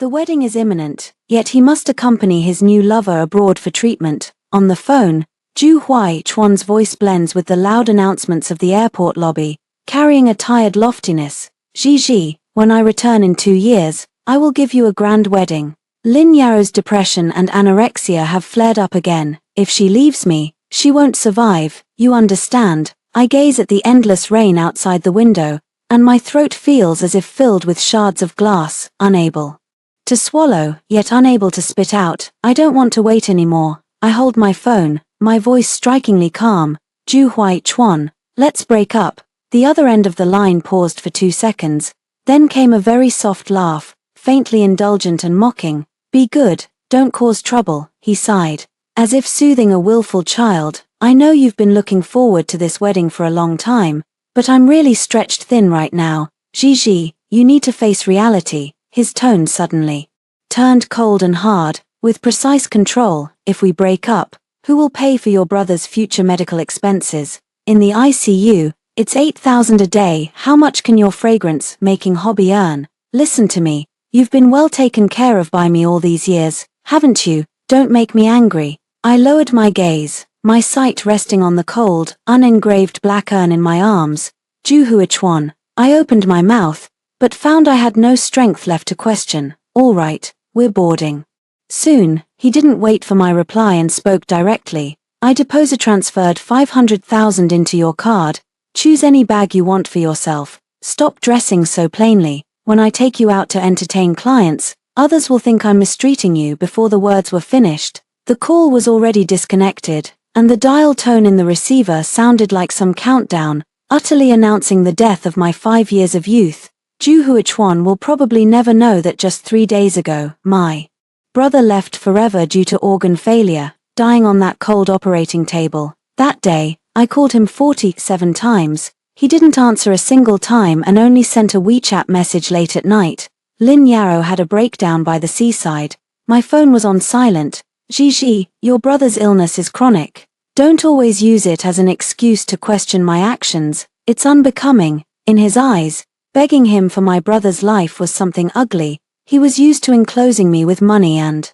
The wedding is imminent, yet he must accompany his new lover abroad for treatment. On the phone, Ju Hui Chuan's voice blends with the loud announcements of the airport lobby, carrying a tired loftiness. Gigi, when I return in 2 years, I will give you a grand wedding. Lin Yao's depression and anorexia have flared up again. If she leaves me, she won't survive, you understand. I gaze at the endless rain outside the window, and my throat feels as if filled with shards of glass, unable to swallow, yet unable to spit out. I don't want to wait anymore. I hold my phone, my voice strikingly calm. Ju Hui Chuan, let's break up. The other end of the line paused for 2 seconds, then came a very soft laugh, faintly indulgent and mocking. Be good, don't cause trouble, he sighed, as if soothing a willful child. I know you've been looking forward to this wedding for a long time, but I'm really stretched thin right now. Gigi, you need to face reality. His tone suddenly turned cold and hard, with precise control. If we break up, who will pay for your brother's future medical expenses? In the ICU, it's 8,000 a day. How much can your fragrance-making hobby earn? Listen to me, you've been well taken care of by me all these years, haven't you? Don't make me angry. I lowered my gaze, my sight resting on the cold, unengraved black urn in my arms. Ju Hui Chuan. I opened my mouth, but found I had no strength left to question. All right, we're boarding soon. He didn't wait for my reply and spoke directly. I deposit transferred 500,000 into your card. Choose any bag you want for yourself. Stop dressing so plainly. When I take you out to entertain clients, others will think I'm mistreating you. Before the words were finished, the call was already disconnected, and the dial tone in the receiver sounded like some countdown, utterly announcing the death of my 5 years of youth. Ju Hui Chuan will probably never know that just 3 days ago, my brother left forever due to organ failure, dying on that cold operating table. That day, I called him 47 times. He didn't answer a single time and only sent a WeChat message late at night. Lin Yao had a breakdown by the seaside. My phone was on silent. Gigi, your brother's illness is chronic. Don't always use it as an excuse to question my actions. It's unbecoming. In his eyes, begging him for my brother's life was something ugly. He was used to enclosing me with money and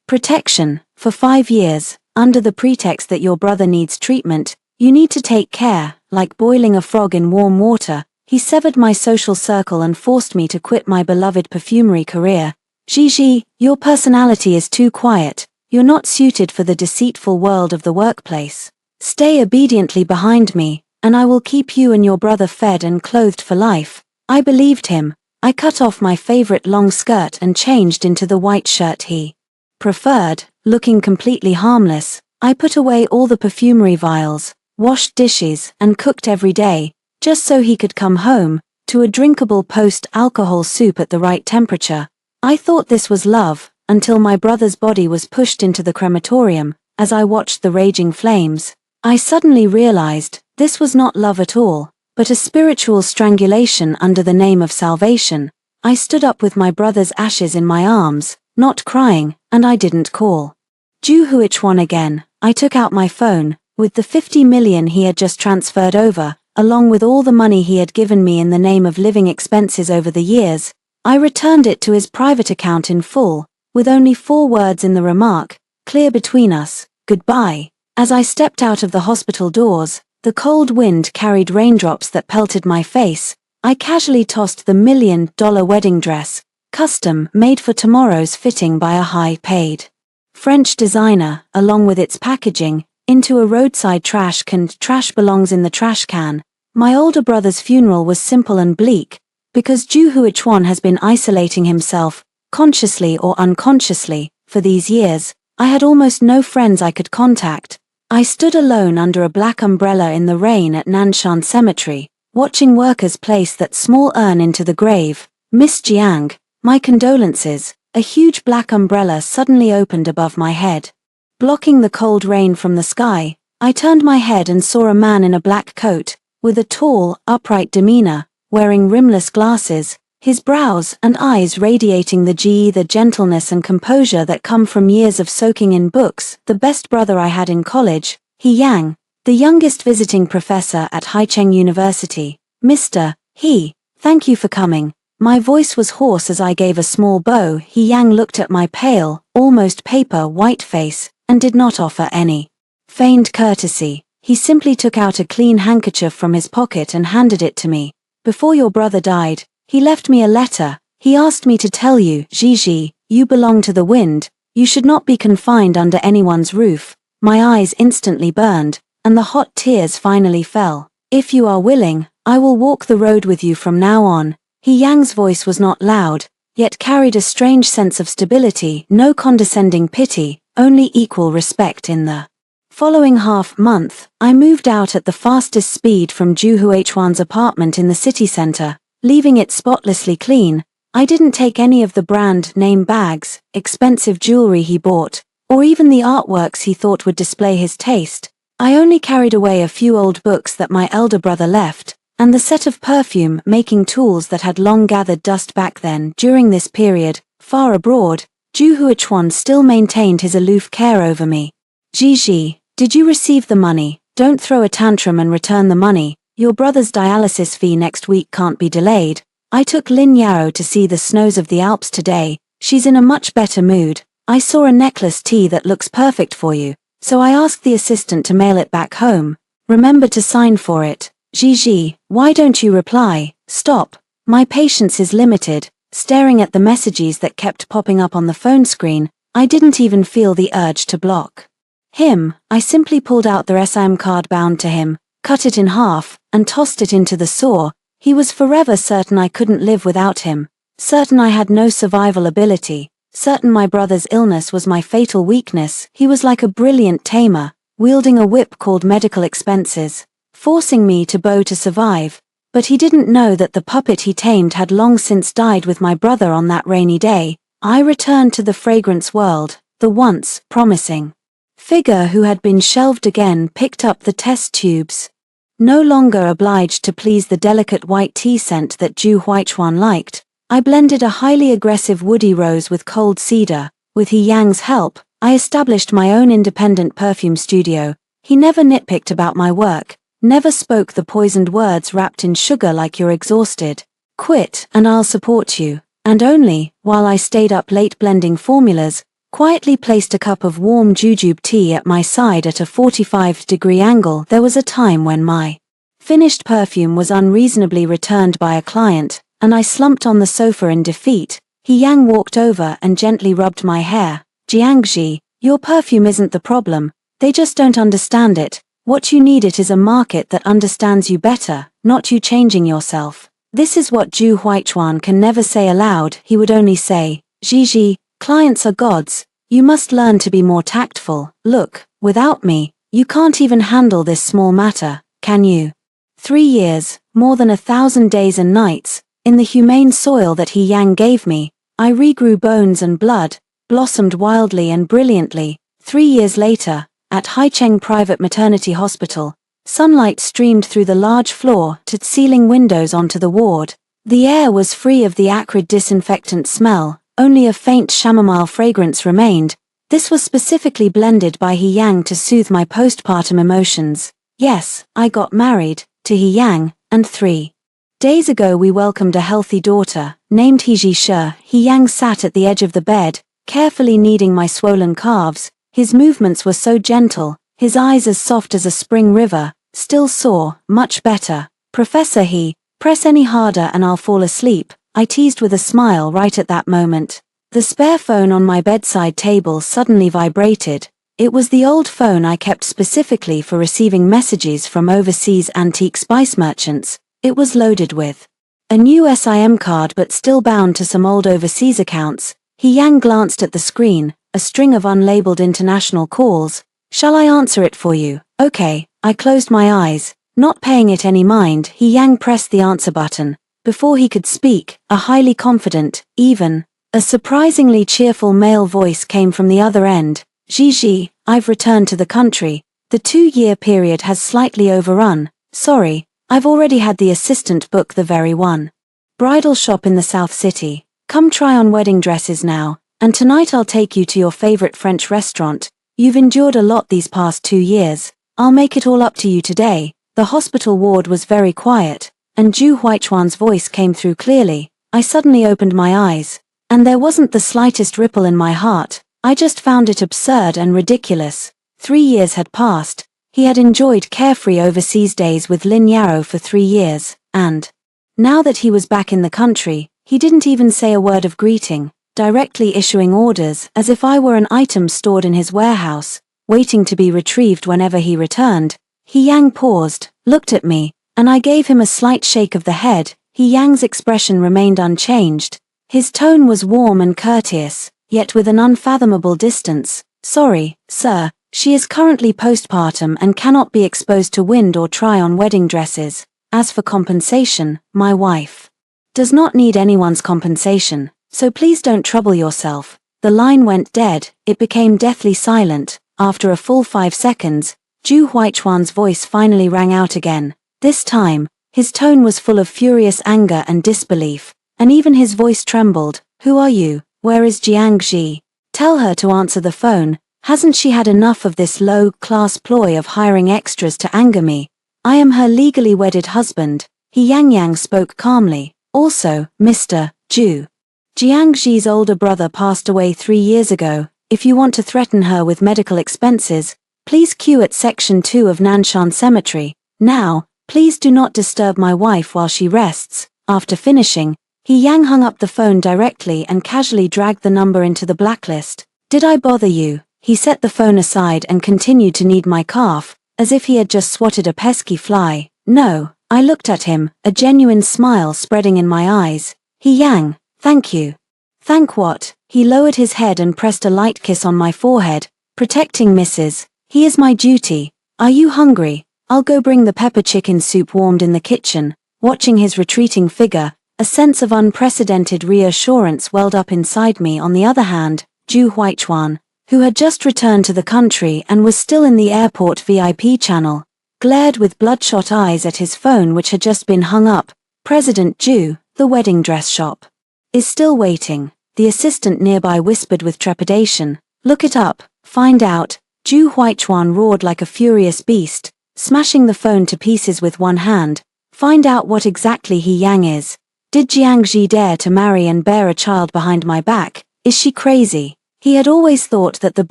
protection. For 5 years, under the pretext that your brother needs treatment, you need to take care, like boiling a frog in warm water. He severed my social circle and forced me to quit my beloved perfumery career. Gigi, your personality is too quiet. You're not suited for the deceitful world of the workplace. Stay obediently behind me, and I will keep you and your brother fed and clothed for life. I believed him. I cut off my favorite long skirt and changed into the white shirt he preferred, looking completely harmless. I put away all the perfumery vials, washed dishes, and cooked every day, just so he could come home to a drinkable post-alcohol soup at the right temperature. I thought this was love, until my brother's body was pushed into the crematorium. As I watched the raging flames, I suddenly realized this was not love at all, but a spiritual strangulation under the name of salvation. I stood up with my brother's ashes in my arms, not crying, and I didn't call Ju Hui Chuan again. I took out my phone, with the 50 million he had just transferred over, along with all the money he had given me in the name of living expenses over the years. I returned it to his private account in full, with only 4 words in the remark, clear between us, goodbye. As I stepped out of the hospital doors, the cold wind carried raindrops that pelted my face. I casually tossed the $1 million wedding dress, custom made for tomorrow's fitting by a high-paid French designer, along with its packaging, into a roadside trash can. Trash belongs in the trash can. My older brother's funeral was simple and bleak, because Ju Hui Chuan has been isolating himself, consciously or unconsciously, for these years. I had almost no friends I could contact. I stood alone under a black umbrella in the rain at Nanshan Cemetery, watching workers place that small urn into the grave. Miss Jiang, my condolences. A huge black umbrella suddenly opened above my head, blocking the cold rain from the sky. I turned my head and saw a man in a black coat, with a tall, upright demeanor, wearing rimless glasses, his brows and eyes radiating the gentleness and composure that come from years of soaking in books. The best brother I had in college, He Yang, the youngest visiting professor at Haicheng University. Mr. He, thank you for coming. My voice was hoarse as I gave a small bow. He Yang looked at my pale, almost paper-white face, and did not offer any feigned courtesy. He simply took out a clean handkerchief from his pocket and handed it to me. Before your brother died, he left me a letter. He asked me to tell you, Gigi, you belong to the wind. You should not be confined under anyone's roof. My eyes instantly burned, and the hot tears finally fell. If you are willing, I will walk the road with you from now on. He Yang's voice was not loud, yet carried a strange sense of stability, no condescending pity, only equal respect. In the following half-month, I moved out at the fastest speed from Ju Huichuan's apartment in the city center, leaving it spotlessly clean. I didn't take any of the brand-name bags, expensive jewelry he bought, or even the artworks he thought would display his taste. I only carried away a few old books that my elder brother left, and the set of perfume-making tools that had long gathered dust back then. During this period, far abroad, Ju Huichuan still maintained his aloof care over me. Gigi, did you receive the money? Don't throw a tantrum and return the money. Your brother's dialysis fee next week can't be delayed. I took Lin Yao to see the snows of the Alps today. She's in a much better mood. I saw a necklace tee that looks perfect for you, so I asked the assistant to mail it back home. Remember to sign for it. Gigi, why don't you reply? Stop. My patience is limited. Staring at the messages that kept popping up on the phone screen, I didn't even feel the urge to block him. I simply pulled out the SIM card bound to him, cut it in half, and tossed it into the sewer. He was forever certain I couldn't live without him, certain I had no survival ability, certain my brother's illness was my fatal weakness. He was like a brilliant tamer, wielding a whip called medical expenses, forcing me to bow to survive. But he didn't know that the puppet he tamed had long since died with my brother on that rainy day. I returned to the fragrance world. The once promising figure who had been shelved again picked up the test tubes. No longer obliged to please the delicate white tea scent that Ju Huichuan liked, I blended a highly aggressive woody rose with cold cedar. With He Yang's help, I established my own independent perfume studio. He never nitpicked about my work, never spoke the poisoned words wrapped in sugar like you're exhausted. Quit and I'll support you. And only, while I stayed up late blending formulas, quietly placed a cup of warm jujube tea at my side at a 45-degree angle. There was a time when my finished perfume was unreasonably returned by a client, and I slumped on the sofa in defeat. He Yang walked over and gently rubbed my hair. Jiangji, your perfume isn't the problem, they just don't understand it. What you need is a market that understands you better, not you changing yourself. This is what Ju Huichuan can never say aloud. He would only say, Gigi, clients are gods. You must learn to be more tactful. Look, without me, you can't even handle this small matter, can you? 3 years, more than 1,000 days and nights, in the humane soil that He Yang gave me, I regrew bones and blood, blossomed wildly and brilliantly. 3 years later, at Haicheng Private Maternity Hospital, sunlight streamed through the large floor-to-ceiling windows onto the ward. The air was free of the acrid disinfectant smell. Only a faint chamomile fragrance remained. This was specifically blended by He Yang to soothe my postpartum emotions. Yes, I got married to He Yang, and 3 days ago we welcomed a healthy daughter, named He Shi. He Yang sat at the edge of the bed, carefully kneading my swollen calves. His movements were so gentle, his eyes as soft as a spring river. Still sore, much better. Professor He, press any harder and I'll fall asleep, I teased with a smile. Right at that moment, the spare phone on my bedside table suddenly vibrated. It was the old phone I kept specifically for receiving messages from overseas antique spice merchants. It was loaded with a new SIM card but still bound to some old overseas accounts. He Yang glanced at the screen, a string of unlabeled international calls. Shall I answer it for you? Okay. I closed my eyes, not paying it any mind. He Yang pressed the answer button. Before he could speak, a highly confident, even, a surprisingly cheerful male voice came from the other end. Gigi, I've returned to the country. The 2-year period has slightly overrun. Sorry, I've already had the assistant book the very one bridal shop in the South City. Come try on wedding dresses now, and tonight I'll take you to your favorite French restaurant. You've endured a lot these past 2 years. I'll make it all up to you today. The hospital ward was very quiet, and Ju Huichuan's voice came through clearly. I suddenly opened my eyes, and there wasn't the slightest ripple in my heart. I just found it absurd and ridiculous. 3 years had passed. He had enjoyed carefree overseas days with Lin Yarrow for 3 years, and now that he was back in the country, he didn't even say a word of greeting, directly issuing orders as if I were an item stored in his warehouse, waiting to be retrieved whenever he returned. He Yang paused, looked at me, and I gave him a slight shake of the head. He Yang's expression remained unchanged. His tone was warm and courteous, yet with an unfathomable distance. "Sorry, sir, she is currently postpartum and cannot be exposed to wind or try-on wedding dresses. As for compensation, my wife does not need anyone's compensation, so please don't trouble yourself." The line went dead. It became deathly silent. After a full 5 seconds, Zhu Huichuan's voice finally rang out again. This time, his tone was full of furious anger and disbelief, and even his voice trembled. "Who are you? Where is Jiang Ji? Tell her to answer the phone. Hasn't she had enough of this low-class ploy of hiring extras to anger me? I am her legally wedded husband." He Yang spoke calmly. "Also, Mr. Zhu, Jiang Ji's older brother passed away 3 years ago. If you want to threaten her with medical expenses, please queue at Section 2 of Nanshan Cemetery. Now, please do not disturb my wife while she rests." After finishing, He Yang hung up the phone directly and casually dragged the number into the blacklist. "Did I bother you?" He set the phone aside and continued to knead my calf, as if he had just swatted a pesky fly. "No." I looked at him, a genuine smile spreading in my eyes. "He Yang, thank you." "Thank what?" He lowered his head and pressed a light kiss on my forehead. "Protecting Mrs. He is my duty. Are you hungry? I'll go bring the pepper chicken soup warmed in the kitchen." Watching his retreating figure, a sense of unprecedented reassurance welled up inside me. On the other hand, Zhu Huichuan, who had just returned to the country and was still in the airport VIP channel, glared with bloodshot eyes at his phone which had just been hung up. "President Zhu, the wedding dress shop is still waiting," the assistant nearby whispered with trepidation. "Look it up, find out." Zhu Huichuan roared like a furious beast, smashing the phone to pieces with one hand. "Find out what exactly He Yang is. Did Jiang Ji dare to marry and bear a child behind my back? Is she crazy?" He had always thought that the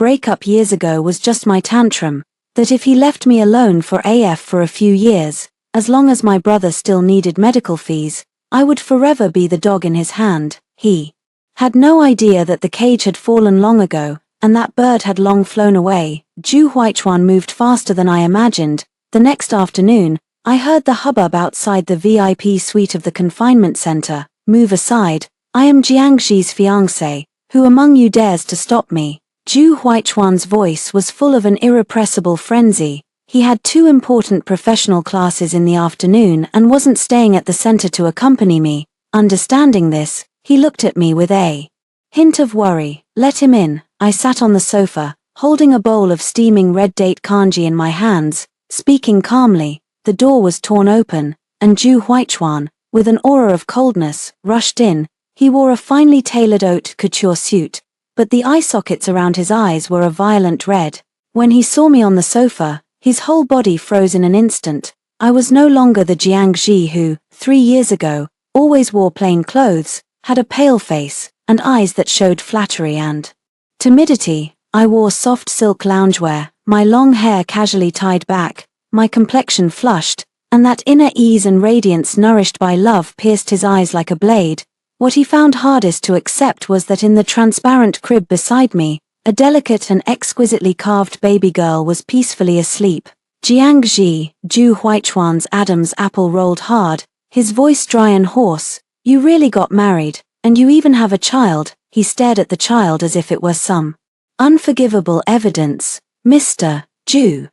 breakup years ago was just my tantrum, that if he left me alone for AF for a few years, as long as my brother still needed medical fees, I would forever be the dog in his hand. He had no idea that the cage had fallen long ago, and that bird had long flown away. Zhu Huichuan moved faster than I imagined. The next afternoon, I heard the hubbub outside the VIP suite of the confinement center. "Move aside. I am Jiang Ji's fiancé. Who among you dares to stop me?" Zhu Huichuan's voice was full of an irrepressible frenzy. He had 2 important professional classes in the afternoon and wasn't staying at the center to accompany me. Understanding this, he looked at me with a hint of worry. "Let him in." I sat on the sofa, holding a bowl of steaming red date kanji in my hands, speaking calmly. The door was torn open, and Zhu Huichuan, with an aura of coldness, rushed in. He wore a finely tailored haute couture suit, but the eye sockets around his eyes were a violent red. When he saw me on the sofa, his whole body froze in an instant. I was no longer the Jiang Ji who, 3 years ago, always wore plain clothes, had a pale face, and eyes that showed flattery and timidity. I wore soft silk loungewear, my long hair casually tied back, my complexion flushed, and that inner ease and radiance nourished by love pierced his eyes like a blade. What he found hardest to accept was that in the transparent crib beside me, a delicate and exquisitely carved baby girl was peacefully asleep. "Jiang Ji," Zhu Huichuan's Adam's apple rolled hard, his voice dry and hoarse. "You really got married, and you even have a child." He stared at the child as if it were some unforgivable evidence. "Mr. Zhu,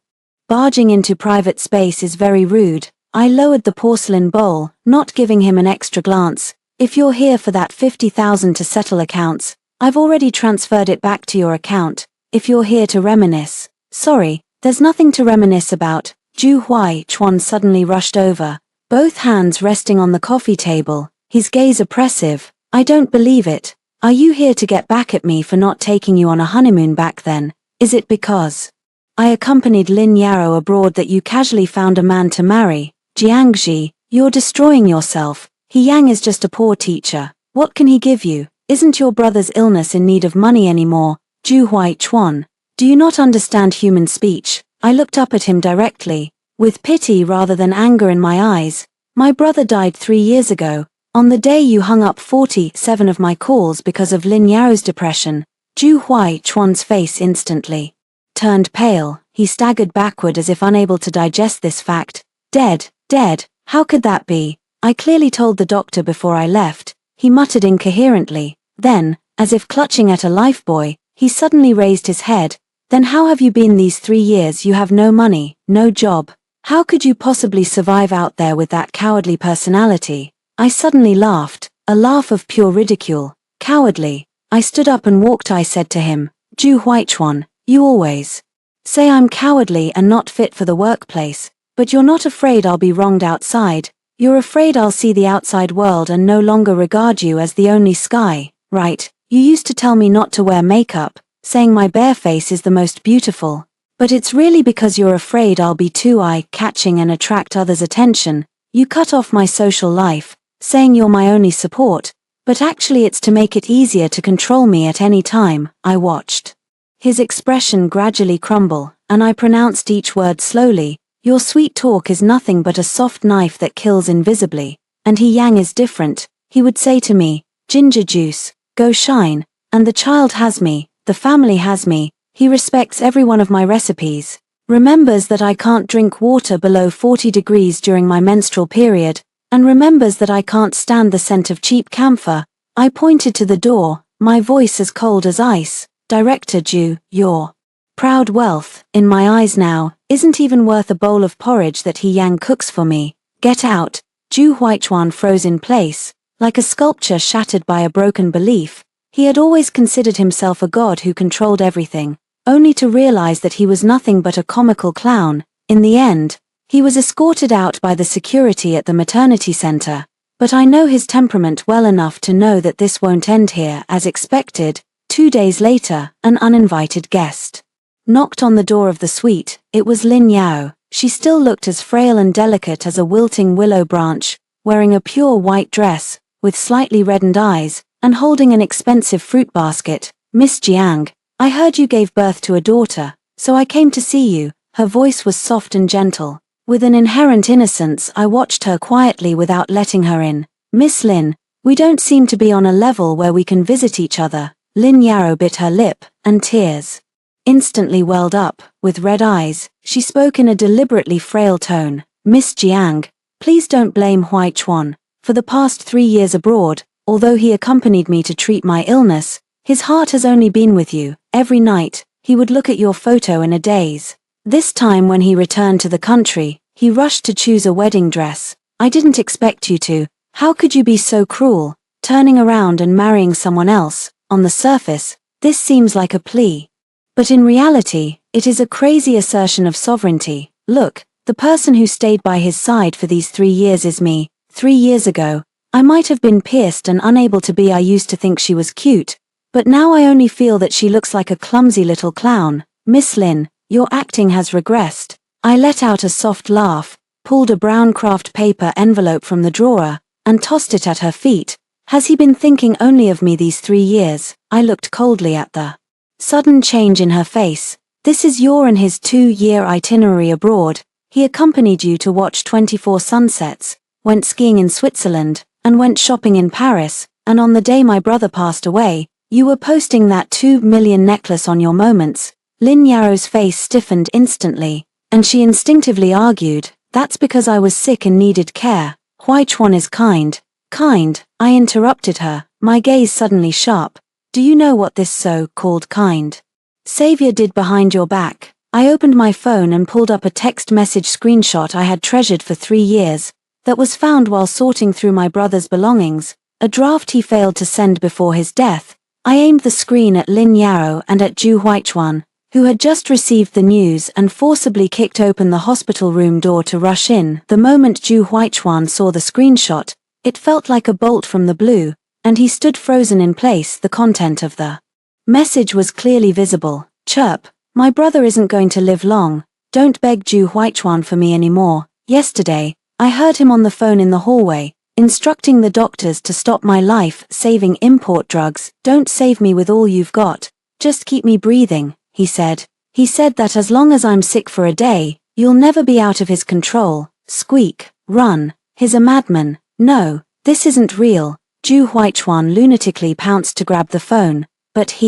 barging into private space is very rude." I lowered the porcelain bowl, not giving him an extra glance. "If you're here for that 50,000 to settle accounts, I've already transferred it back to your account. If you're here to reminisce." "Sorry, there's nothing to reminisce about." Zhu Huichuan suddenly rushed over, both hands resting on the coffee table, his gaze oppressive. "I don't believe it. Are you here to get back at me for not taking you on a honeymoon back then? Is it because I accompanied Lin Yarrow abroad that you casually found a man to marry? Jiang Ji, you're destroying yourself. He Yang is just a poor teacher. What can he give you? Isn't your brother's illness in need of money anymore? Ju Huai-chuan, do you not understand human speech? I looked up at him directly, with pity rather than anger in my eyes. My brother died 3 years ago, on the day you hung up 47 of my calls because of Lin Yao's depression. Ju Huai-chuan's face instantly turned pale. He staggered backward as if unable to digest this fact. Dead, dead, how could that be? I clearly told the doctor before I left, he muttered incoherently. Then, as if clutching at a lifebuoy, he suddenly raised his head. Then how have you been these 3 years? You have no money, no job. How could you possibly survive out there with that cowardly personality? I suddenly laughed, a laugh of pure ridicule. Cowardly. I stood up and walked. I said to him, Ju Huai-chuan, you always say I'm cowardly and not fit for the workplace, but you're not afraid I'll be wronged outside. You're afraid I'll see the outside world and no longer regard you as the only sky, right? You used to tell me not to wear makeup, saying my bare face is the most beautiful. But it's really because you're afraid I'll be too eye-catching and attract others' attention. You cut off my social life, saying you're my only support, but actually it's to make it easier to control me at any time. I watched his expression gradually crumble, and I pronounced each word slowly. Your sweet talk is nothing but a soft knife that kills invisibly. And he Yang is different. He would say to me, ginger juice, go shine, and the child has me, the family has me. He respects every one of my recipes, remembers that I can't drink water below 40 degrees during my menstrual period, and remembers that I can't stand the scent of cheap camphor. I pointed to the door, my voice as cold as ice. Director Ju, your proud wealth, in my eyes now, isn't even worth a bowl of porridge that he Yang cooks for me. Get out. Ju Huai-chuan froze in place, like a sculpture shattered by a broken belief. He had always considered himself a god who controlled everything, only to realize that he was nothing but a comical clown. In the end, he was escorted out by the security at the maternity center. But I know his temperament well enough to know that this won't end here. As expected, 2 days later, an uninvited guest knocked on the door of the suite. It was Lin Yao. She still looked as frail and delicate as a wilting willow branch, wearing a pure white dress, with slightly reddened eyes, and holding an expensive fruit basket. Miss Jiang, I heard you gave birth to a daughter, so I came to see you. Her voice was soft and gentle. With an inherent innocence, I watched her quietly without letting her in. Miss Lin, we don't seem to be on a level where we can visit each other. Lin Yao bit her lip, and tears instantly welled up. With red eyes, she spoke in a deliberately frail tone. Miss Jiang, please don't blame Huai-chuan. For the past 3 years abroad, although he accompanied me to treat my illness, his heart has only been with you. Every night, he would look at your photo in a daze. This time when he returned to the country, he rushed to choose a wedding dress. I didn't expect you to. How could you be so cruel, turning around and marrying someone else? On the surface, this seems like a plea. But in reality, it is a crazy assertion of sovereignty. Look, the person who stayed by his side for these 3 years is me. 3 years ago, I might have been pierced and unable to be. I used to think she was cute, but now I only feel that she looks like a clumsy little clown. Miss Lin, your acting has regressed. I let out a soft laugh, pulled a brown craft paper envelope from the drawer, and tossed it at her feet. Has he been thinking only of me these 3 years? I looked coldly at the sudden change in her face. This is your and his 2-year itinerary abroad. He accompanied you to watch 24 sunsets, went skiing in Switzerland, and went shopping in Paris, and on the day my brother passed away, you were posting that 2 million necklace on your moments. Lin Yao's face stiffened instantly, and she instinctively argued, that's because I was sick and needed care. Huai-chuan is kind. Kind, I interrupted her, my gaze suddenly sharp. Do you know what this so-called kind savior did behind your back? I opened my phone and pulled up a text message screenshot I had treasured for 3 years, that was found while sorting through my brother's belongings, a draft he failed to send before his death. I aimed the screen at Lin Yao and at Ju Huai-chuan, who had just received the news and forcibly kicked open the hospital room door to rush in. The moment Ju Huai-chuan saw the screenshot, it felt like a bolt from the blue, and he stood frozen in place. The content of the message was clearly visible. Chirp, my brother isn't going to live long. Don't beg Ju Huai-chuan for me anymore. Yesterday, I heard him on the phone in the hallway, instructing the doctors to stop my life-saving import drugs. "Don't save me with all you've got, just keep me breathing," he said. He said that as long as I'm sick for a day, you'll never be out of his control. Squeak, run, he's a madman. No, this isn't real. Zhu Huichuan lunatically pounced to grab the phone, but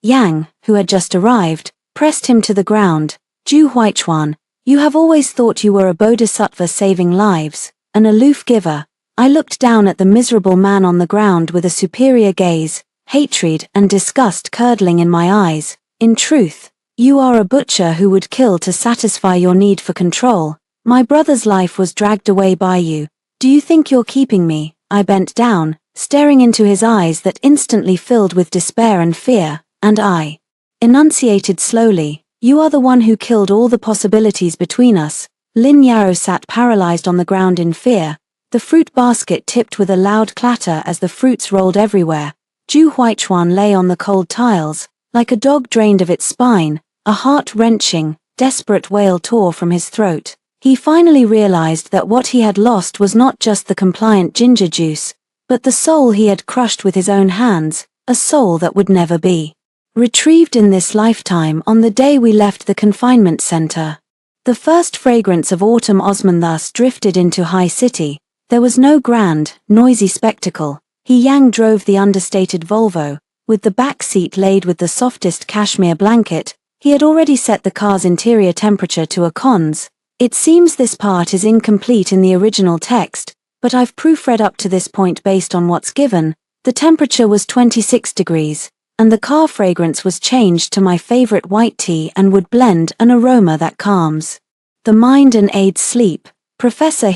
Yang, who had just arrived, pressed him to the ground. "Zhu Huichuan, you have always thought you were a bodhisattva saving lives, an aloof giver." I looked down at the miserable man on the ground with a superior gaze, hatred and disgust curdling in my eyes. "In truth, you are a butcher who would kill to satisfy your need for control. My brother's life was dragged away by you. Do you think you're keeping me?" I bent down, staring into his eyes that instantly filled with despair and fear, and I enunciated slowly, "You are the one who killed all the possibilities between us." Lin Yao sat paralyzed on the ground in fear, the fruit basket tipped with a loud clatter as the fruits rolled everywhere. Zhu Huichuan lay on the cold tiles, like a dog drained of its spine, a heart-wrenching, desperate wail tore from his throat. He finally realized that what he had lost was not just the compliant ginger juice, but the soul he had crushed with his own hands, a soul that would never be retrieved in this lifetime. On the day we left the confinement center, the first fragrance of autumn Osman thus drifted into High City. There was no grand, noisy spectacle. Yang drove the understated Volvo, with the back seat laid with the softest cashmere blanket. He had already set the car's interior temperature to a cons. It seems this part is incomplete in the original text, but I've proofread up to this point based on what's given. The temperature was 26 degrees, and the car fragrance was changed to my favorite white tea and would blend an aroma that calms the mind and aids sleep. "Professor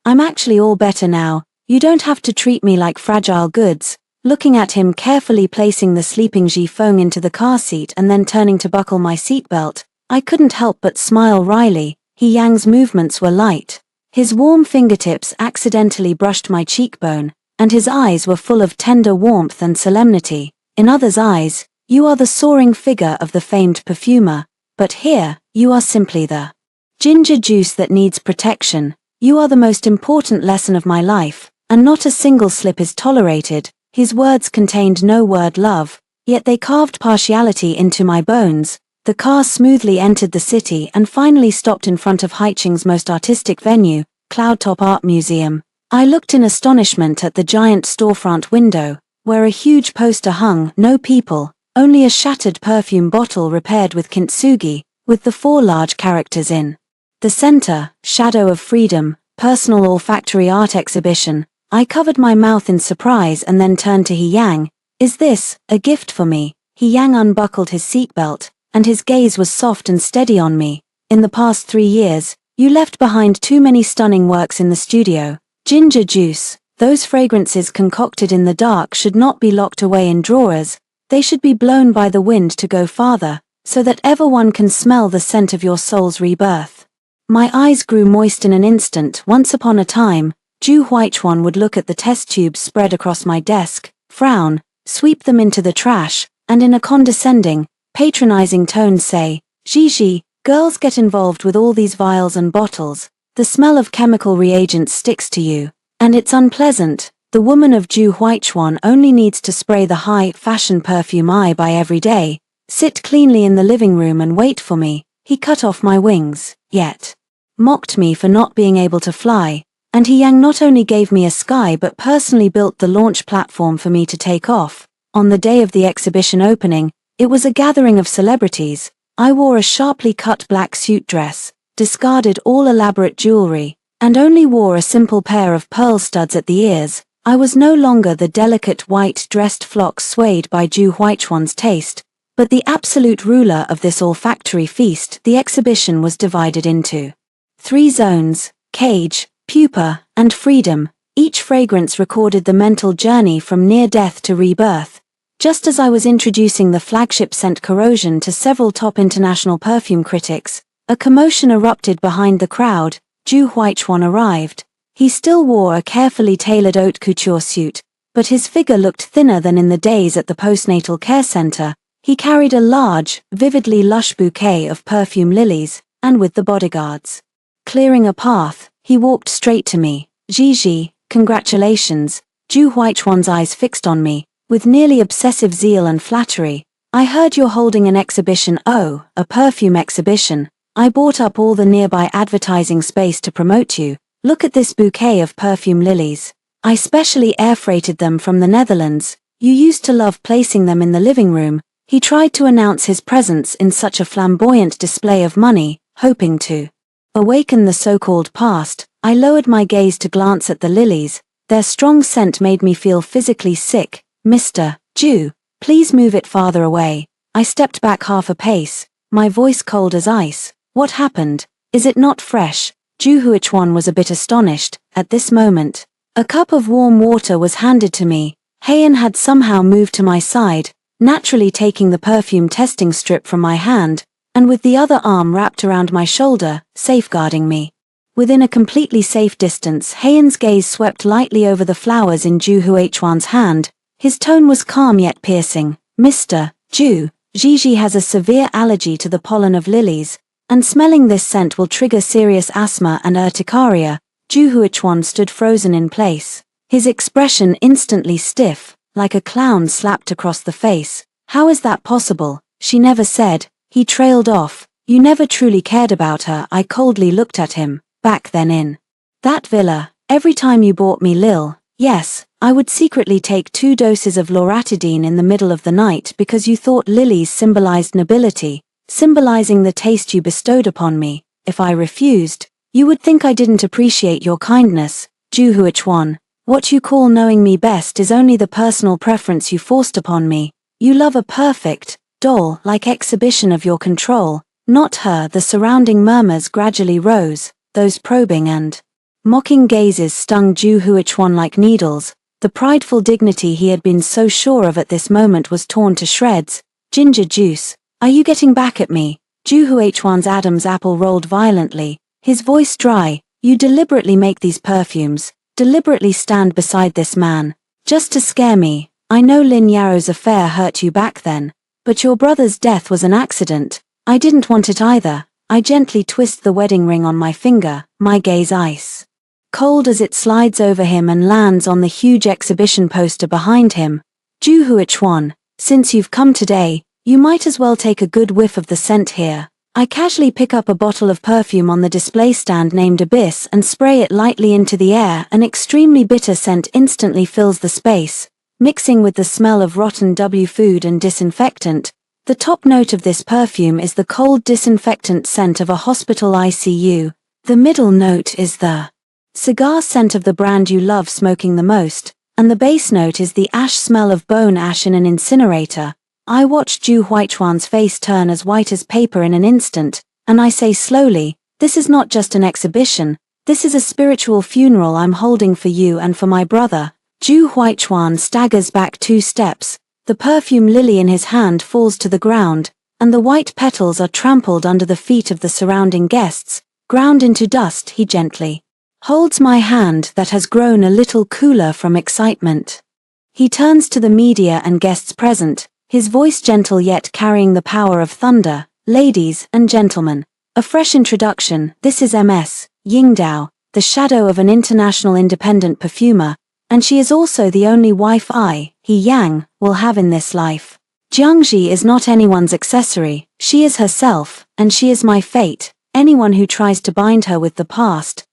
I'm actually all better now. You don't have to treat me like fragile goods." Looking at him carefully placing the sleeping Jifeng into the car seat and then turning to buckle my seatbelt, I couldn't help but smile wryly. Yang's movements were light. His warm fingertips accidentally brushed my cheekbone, and his eyes were full of tender warmth and solemnity. In others' eyes, you are the soaring figure of the famed perfumer, but here, you are simply the ginger juice that needs protection. You are the most important lesson of my life, and not a single slip is tolerated. His words contained no word love, yet they carved partiality into my bones. The car smoothly entered the city and finally stopped in front of Haiching's most artistic venue, Cloudtop Art Museum. I looked in astonishment at the giant storefront window, where a huge poster hung, "No people, only a shattered perfume bottle repaired with kintsugi," with the 4 large characters in the center, "Shadow of Freedom, Personal Olfactory Art Exhibition." I covered my mouth in surprise and then turned to Yang. "Is this a gift for me?" Yang unbuckled his seatbelt, and his gaze was soft and steady on me. "In the past 3 years, you left behind too many stunning works in the studio. Ginger juice, those fragrances concocted in the dark should not be locked away in drawers. They should be blown by the wind to go farther, so that everyone can smell the scent of your soul's rebirth." My eyes grew moist in an instant. Once upon a time, Zhu Huichuan would look at the test tubes spread across my desk, frown, sweep them into the trash, and in a condescending, patronizing tone say, "Gigi, girls get involved with all these vials and bottles. The smell of chemical reagents sticks to you, and it's unpleasant. The woman of Zhu Huichuan only needs to spray the high-fashion perfume I buy every day, sit cleanly in the living room and wait for me." He cut off my wings, yet mocked me for not being able to fly, and Yang not only gave me a sky but personally built the launch platform for me to take off. On the day of the exhibition opening, it was a gathering of celebrities. I wore a sharply cut black suit dress, discarded all elaborate jewelry, and only wore a simple pair of pearl studs at the ears. I was no longer the delicate white-dressed flock swayed by Zhu Huichuan's taste, but the absolute ruler of this olfactory feast. The exhibition was divided into 3 zones: cage, pupa, and freedom. Each fragrance recorded the mental journey from near death to rebirth. Just as I was introducing the flagship scent Corrosion to several top international perfume critics, a commotion erupted behind the crowd. Zhu Huichuan arrived. He still wore a carefully tailored haute couture suit, but his figure looked thinner than in the days at the postnatal care center. He carried a large, vividly lush bouquet of perfume lilies, and with the bodyguards clearing a path, he walked straight to me. "Gigi, Congratulations, Ju Huichuan's eyes fixed on me, with nearly obsessive zeal and flattery. I heard you're holding an exhibition. Oh, a perfume exhibition. I bought up all the nearby advertising space to promote you. Look at this bouquet of perfume lilies. I specially air freighted them from the Netherlands. You used to love placing them in the living room. He tried to announce his presence in such a flamboyant display of money, hoping to awaken the so-called past. I lowered my gaze to glance at the lilies. Their strong scent made me feel physically sick. Mr. Ju, please move it farther away. I stepped back half a pace, my voice cold as ice. What happened? Is it not fresh? Ju Huichuan was a bit astonished. At this moment, a cup of warm water was handed to me. Heian had somehow moved to my side, naturally taking the perfume testing strip from my hand, and with the other arm wrapped around my shoulder, safeguarding me. Within a completely safe distance, Heian's gaze swept lightly over the flowers in Ju Huichuan's hand. His tone was calm yet piercing. Mr. Ju, Gigi has a severe allergy to the pollen of lilies, and smelling this scent will trigger serious asthma and urticaria. Ju Huichuan stood frozen in place, his expression instantly stiff, like a clown slapped across the face. How is that possible? She never said. He trailed off. You never truly cared about her. I coldly looked at him. Back then in that villa, every time you bought me Lil, yes, I would secretly take 2 doses of loratadine in the middle of the night because you thought lilies symbolized nobility, symbolizing the taste you bestowed upon me. If I refused, you would think I didn't appreciate your kindness. Ju Huichuan, what you call knowing me best is only the personal preference you forced upon me. You love a perfect, doll-like exhibition of your control, not her. The surrounding murmurs gradually rose, those probing and mocking gazes stung Ju Huichuan like needles. The prideful dignity he had been so sure of at this moment was torn to shreds. Ginger juice, are you getting back at me? Ju Huichuan's Adam's apple rolled violently, his voice dry. You deliberately make these perfumes, deliberately stand beside this man, just to scare me. I know Lin Yao's affair hurt you back then, but your brother's death was an accident. I didn't want it either. I gently twist the wedding ring on my finger, my gaze ice cold as it slides over him and lands on the huge exhibition poster behind him. Ju Huichuan, since you've come today, you might as well take a good whiff of the scent here. I casually pick up a bottle of perfume on the display stand named Abyss and spray it lightly into the air. An extremely bitter scent instantly fills the space, mixing with the smell of rotten food and disinfectant. The top note of this perfume is the cold disinfectant scent of a hospital ICU. The middle note is the cigar scent of the brand you love smoking the most, and the base note is the ash smell of bone ash in an incinerator. I watch Ju Huichuan's face turn as white as paper in an instant, and I say slowly, this is not just an exhibition, this is a spiritual funeral I'm holding for you and for my brother. Ju Huichuan staggers back 2 steps, the perfume lily in his hand falls to the ground, and the white petals are trampled under the feet of the surrounding guests. Ground into dust, he gently holds my hand that has grown a little cooler from excitement. He turns to the media and guests present, his voice gentle yet carrying the power of thunder. Ladies and gentlemen, a fresh introduction. This is Ms. Yingdao, the shadow of an international independent perfumer, and she is also the only wife He Yang will have in this life. Jiangji is not anyone's accessory, she is herself, and she is my fate. Anyone who tries to bind her with the past,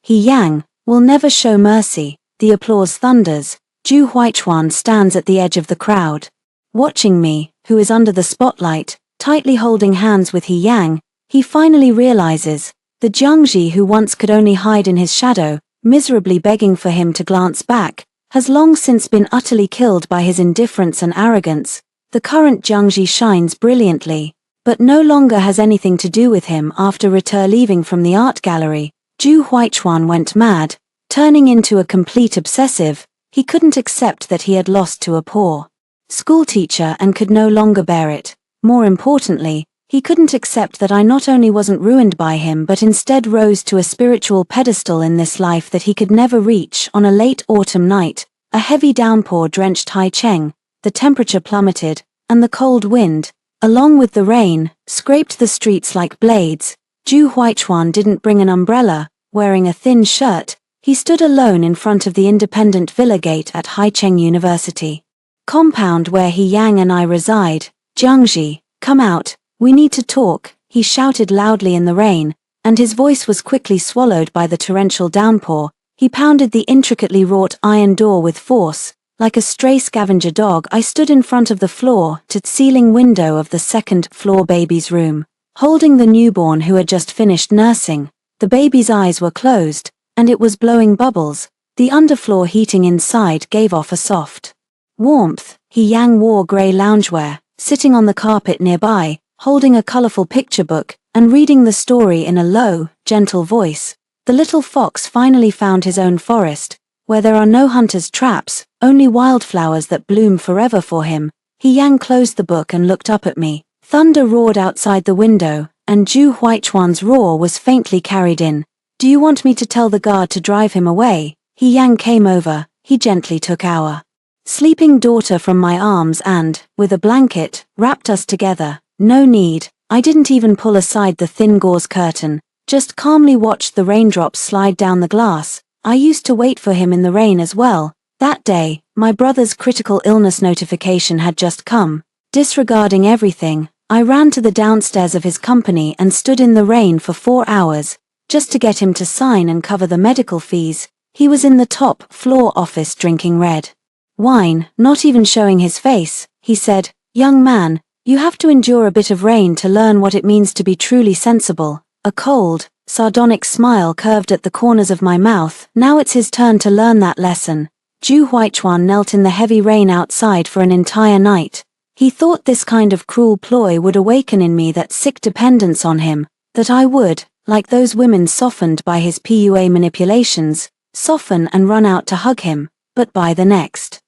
He Yang, will never show mercy. The applause thunders. Ju Huichuan stands at the edge of the crowd, watching me, who is under the spotlight, tightly holding hands with He Yang. He finally realizes, the Jiangji who once could only hide in his shadow, miserably begging for him to glance back, has long since been utterly killed by his indifference and arrogance. The current Jiangji shines brilliantly, but no longer has anything to do with him. After leaving from the art gallery, Ju Huichuan went mad, turning into a complete obsessive. He couldn't accept that he had lost to a poor schoolteacher and could no longer bear it. More importantly, he couldn't accept that I not only wasn't ruined by him but instead rose to a spiritual pedestal in this life that he could never reach. On a late autumn night, a heavy downpour drenched Haicheng, the temperature plummeted, and the cold wind, along with the rain, scraped the streets like blades. Ju Huichuan didn't bring an umbrella, wearing a thin shirt, He stood alone in front of the independent villa gate at Haicheng University compound where He Yang and I reside. "Jiangji, come out, we need to talk," he shouted loudly in the rain, and his voice was quickly swallowed by the torrential downpour. He pounded the intricately wrought iron door with force. Like a stray scavenger dog, I stood in front of the floor-to-ceiling window of the second-floor baby's room, holding the newborn who had just finished nursing. The baby's eyes were closed, and it was blowing bubbles. The underfloor heating inside gave off a soft warmth. He Yang wore grey loungewear, sitting on the carpet nearby, holding a colorful picture book, and reading the story in a low, gentle voice. The little fox finally found his own forest, where there are no hunter's traps, only wildflowers that bloom forever for him. He Yang closed the book and looked up at me. Thunder roared outside the window, and Zhu Huichuan's roar was faintly carried in. "Do you want me to tell the guard to drive him away?" He Yang came over. He gently took our sleeping daughter from my arms and, with a blanket, wrapped us together. "No need." I didn't even pull aside the thin gauze curtain, just calmly watched the raindrops slide down the glass. I used to wait for him in the rain as well. That day, my brother's critical illness notification had just come. Disregarding everything, I ran to the downstairs of his company and stood in the rain for 4 hours, just to get him to sign and cover the medical fees. He was in the top floor office drinking red wine, not even showing his face. He said, "Young man, you have to endure a bit of rain to learn what it means to be truly sensible." A cold, sardonic smile curved at the corners of my mouth. Now it's his turn to learn that lesson. Zhu Huichuan knelt in the heavy rain outside for an entire night. He thought this kind of cruel ploy would awaken in me that sick dependence on him, that I would, like those women softened by his PUA manipulations, soften and run out to hug him. But by the next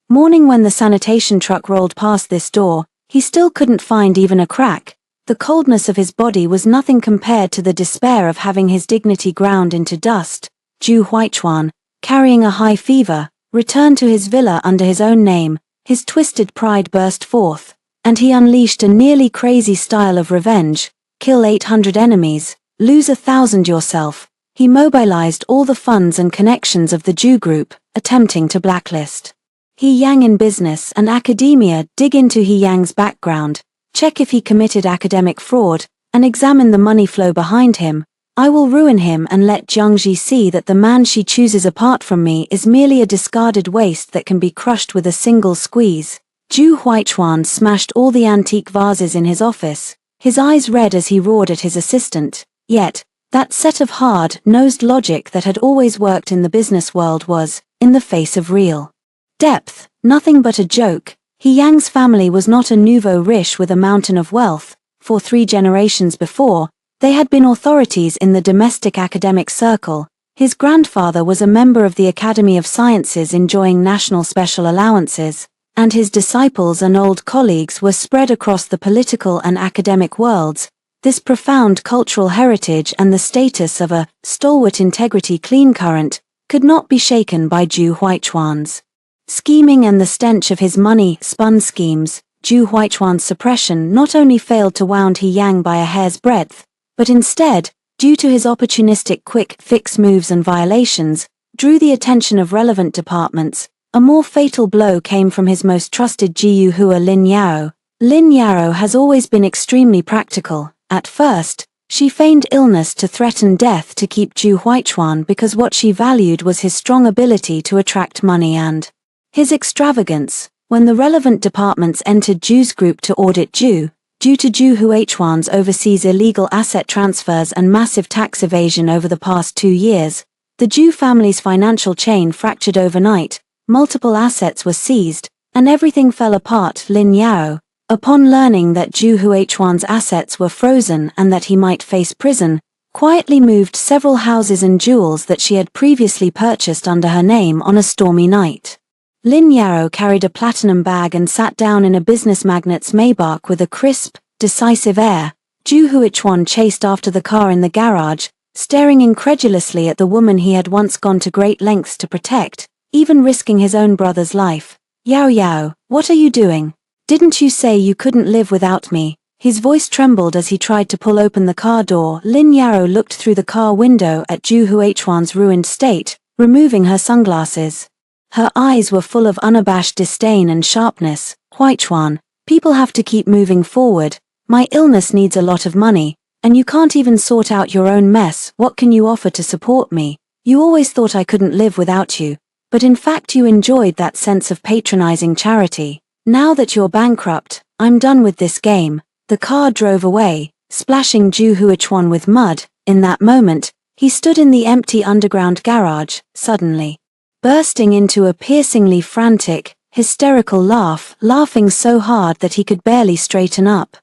morning when the sanitation truck rolled past this door, he still couldn't find even a crack. The coldness of his body was nothing compared to the despair of having his dignity ground into dust. Zhu Huichuan, carrying a high fever, returned to his villa under his own name. His twisted pride burst forth, and he unleashed a nearly crazy style of revenge. Kill 800 enemies, lose 1,000 yourself. He mobilized all the funds and connections of the Zhu group, attempting to blacklist He Yang in business and academia. Dig into He Yang's background, check if he committed academic fraud, and examine the money flow behind him. I will ruin him and let Jiangji see that the man she chooses apart from me is merely a discarded waste that can be crushed with a single squeeze. Zhu Huichuan smashed all the antique vases in his office, his eyes red as he roared at his assistant. Yet, that set of hard-nosed logic that had always worked in the business world was, in the face of real depth, nothing but a joke. He Yang's family was not a nouveau riche with a mountain of wealth. For 3 generations before, they had been authorities in the domestic academic circle. His grandfather was a member of the Academy of Sciences enjoying national special allowances, and his disciples and old colleagues were spread across the political and academic worlds. This profound cultural heritage and the status of a stalwart integrity clean current could not be shaken by Zhu Huichuan's scheming and the stench of his money-spun schemes. Zhu Huichuan's suppression not only failed to wound He Yang by a hair's breadth, but instead, due to his opportunistic quick-fix moves and violations, drew the attention of relevant departments. A more fatal blow came from his most trusted Jiuhua Lin Yao. Lin Yao has always been extremely practical. At first, she feigned illness to threaten death to keep Zhu Huichuan because what she valued was his strong ability to attract money and his extravagance. When the relevant departments entered Zhu's group to audit Zhu, due to Zhu Huichuan's overseas illegal asset transfers and massive tax evasion over the past 2 years, the Zhu family's financial chain fractured overnight, multiple assets were seized, and everything fell apart. Lin Yao, upon learning that Zhu Huichuan's assets were frozen and that he might face prison, quietly moved several houses and jewels that she had previously purchased under her name on a stormy night. Lin Yao carried a platinum bag and sat down in a business magnate's Maybach with a crisp, decisive air. Zhu Huichuan chased after the car in the garage, staring incredulously at the woman he had once gone to great lengths to protect, even risking his own brother's life. "Yao Yao, what are you doing? Didn't you say you couldn't live without me?" His voice trembled as he tried to pull open the car door. Lin Yao looked through the car window at Zhu Huichuan's ruined state, removing her sunglasses. Her eyes were full of unabashed disdain and sharpness. Huaichuan, people have to keep moving forward. My illness needs a lot of money, and you can't even sort out your own mess. What can you offer to support me? You always thought I couldn't live without you, but in fact you enjoyed that sense of patronizing charity. Now that you're bankrupt, I'm done with this game. The car drove away, splashing Zhu Huichuan with mud. In that moment, he stood in the empty underground garage, suddenly bursting into a piercingly frantic, hysterical laugh, laughing so hard that he could barely straighten up.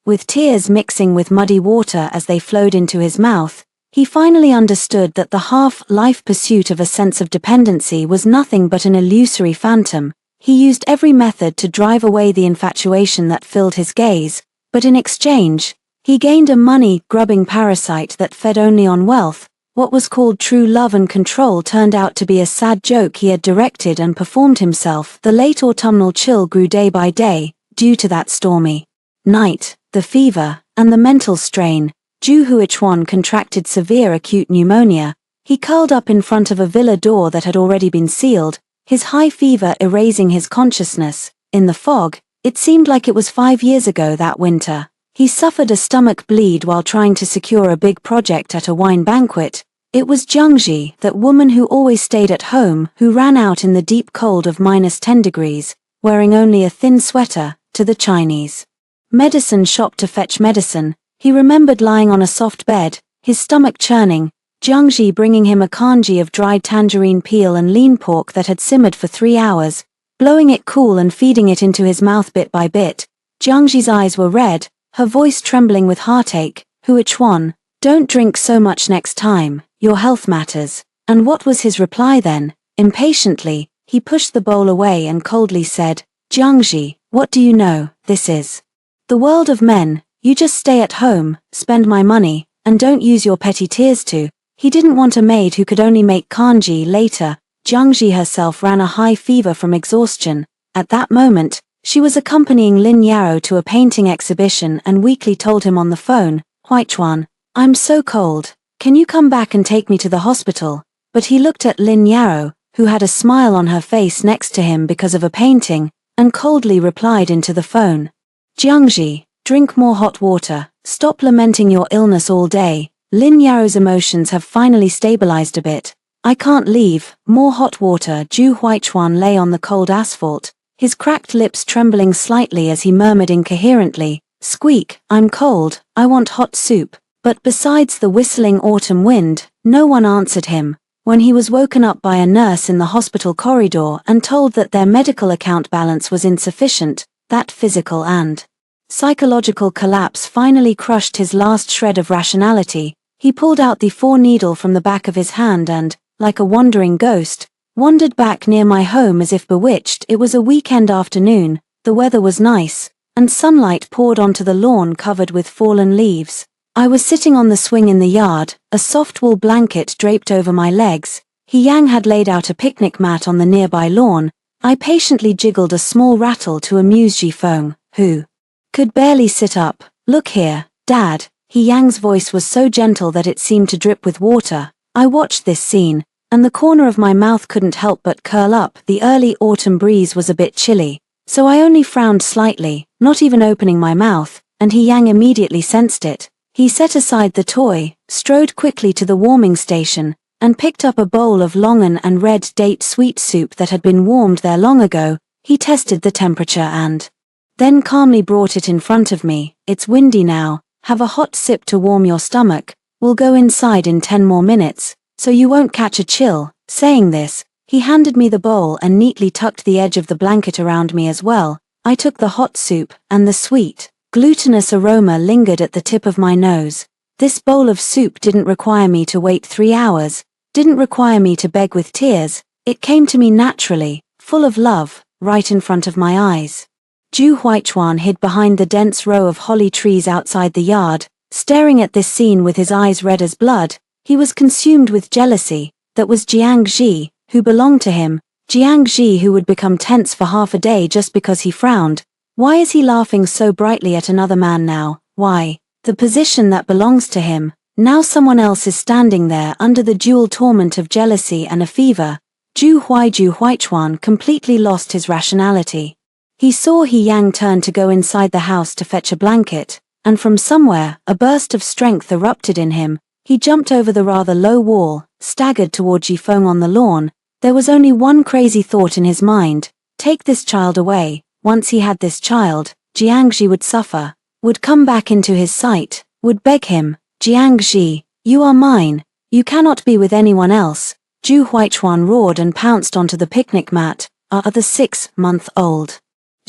With tears mixing with muddy water as they flowed into his mouth, he finally understood that the half-life pursuit of a sense of dependency was nothing but an illusory phantom. He used every method to drive away the infatuation that filled his gaze, but in exchange, he gained a money-grubbing parasite that fed only on wealth. What was called true love and control turned out to be a sad joke he had directed and performed himself. The late autumnal chill grew day by day, due to that stormy night, the fever, and the mental strain. Zhu Huichuan contracted severe acute pneumonia. He curled up in front of a villa door that had already been sealed, his high fever erasing his consciousness. In the fog, it seemed like it was 5 years ago that winter. He suffered a stomach bleed while trying to secure a big project at a wine banquet. It was Jiangji, that woman who always stayed at home, who ran out in the deep cold of -10 degrees, wearing only a thin sweater, to the Chinese medicine shop to fetch medicine. He remembered lying on a soft bed, his stomach churning, Jiangji bringing him a kanji of dried tangerine peel and lean pork that had simmered for 3 hours, blowing it cool and feeding it into his mouth bit by bit. Jiangji's eyes were red, her voice trembling with heartache. Huichuan, don't drink so much next time, your health matters. And what was his reply then? Impatiently, he pushed the bowl away and coldly said, Jiangji, what do you know, this is the world of men. You just stay at home, spend my money, and don't use your petty tears to. He didn't want a maid who could only make kanji. Later, Jiangji herself ran a high fever from exhaustion. At that moment, she was accompanying Lin Yao to a painting exhibition and weakly told him on the phone, Huaichuan, I'm so cold, can you come back and take me to the hospital? But he looked at Lin Yao, who had a smile on her face next to him because of a painting, and coldly replied into the phone, Jiangji, drink more hot water, stop lamenting your illness all day. Lin Yao's emotions have finally stabilized a bit. I can't leave, more hot water. Zhu Huichuan lay on the cold asphalt, his cracked lips trembling slightly as he murmured incoherently, Squeak, I'm cold, I want hot soup. But besides the whistling autumn wind, no one answered him. When he was woken up by a nurse in the hospital corridor and told that their medical account balance was insufficient, that physical and psychological collapse finally crushed his last shred of rationality. He pulled out the 4-needle from the back of his hand and, like a wandering ghost, wandered back near my home as if bewitched. It was a weekend afternoon, the weather was nice, and sunlight poured onto the lawn covered with fallen leaves. I was sitting on the swing in the yard, a soft wool blanket draped over my legs. Yang had laid out a picnic mat on the nearby lawn. I patiently jiggled a small rattle to amuse Jifeng, who could barely sit up. Look here, Dad. Yang's voice was so gentle that it seemed to drip with water. I watched this scene, and the corner of my mouth couldn't help but curl up. The early autumn breeze was a bit chilly, so I only frowned slightly, not even opening my mouth, and Yang immediately sensed it. He set aside the toy, strode quickly to the warming station, and picked up a bowl of longan and red date sweet soup that had been warmed there long ago. He tested the temperature and then calmly brought it in front of me. It's windy now, have a hot sip to warm your stomach, we'll go inside in 10 more minutes, so you won't catch a chill. Saying this, he handed me the bowl and neatly tucked the edge of the blanket around me as well. I took the hot soup, and the sweet, glutinous aroma lingered at the tip of my nose. This bowl of soup didn't require me to wait 3 hours, didn't require me to beg with tears, it came to me naturally, full of love, right in front of my eyes. Zhu Huichuan hid behind the dense row of holly trees outside the yard, staring at this scene with his eyes red as blood. He was consumed with jealousy. That was Jiangji, who belonged to him, Jiangji who would become tense for half a day just because he frowned. Why is he laughing so brightly at another man now? Why? The position that belongs to him, Now someone else is standing there under the dual torment of jealousy and a fever. Zhu Huaichuan completely lost his rationality. He saw He Yang turn to go inside the house to fetch a blanket, and from somewhere, a burst of strength erupted in him. He jumped over the rather low wall, staggered toward Jifeng on the lawn. There was only one crazy thought in his mind: take this child away. Once he had this child, Jiangxi would suffer, would come back into his sight, would beg him, "Jiangxi, you are mine. You cannot be with anyone else." Zhu Huaichuan roared and pounced onto the picnic mat. The 6-month-old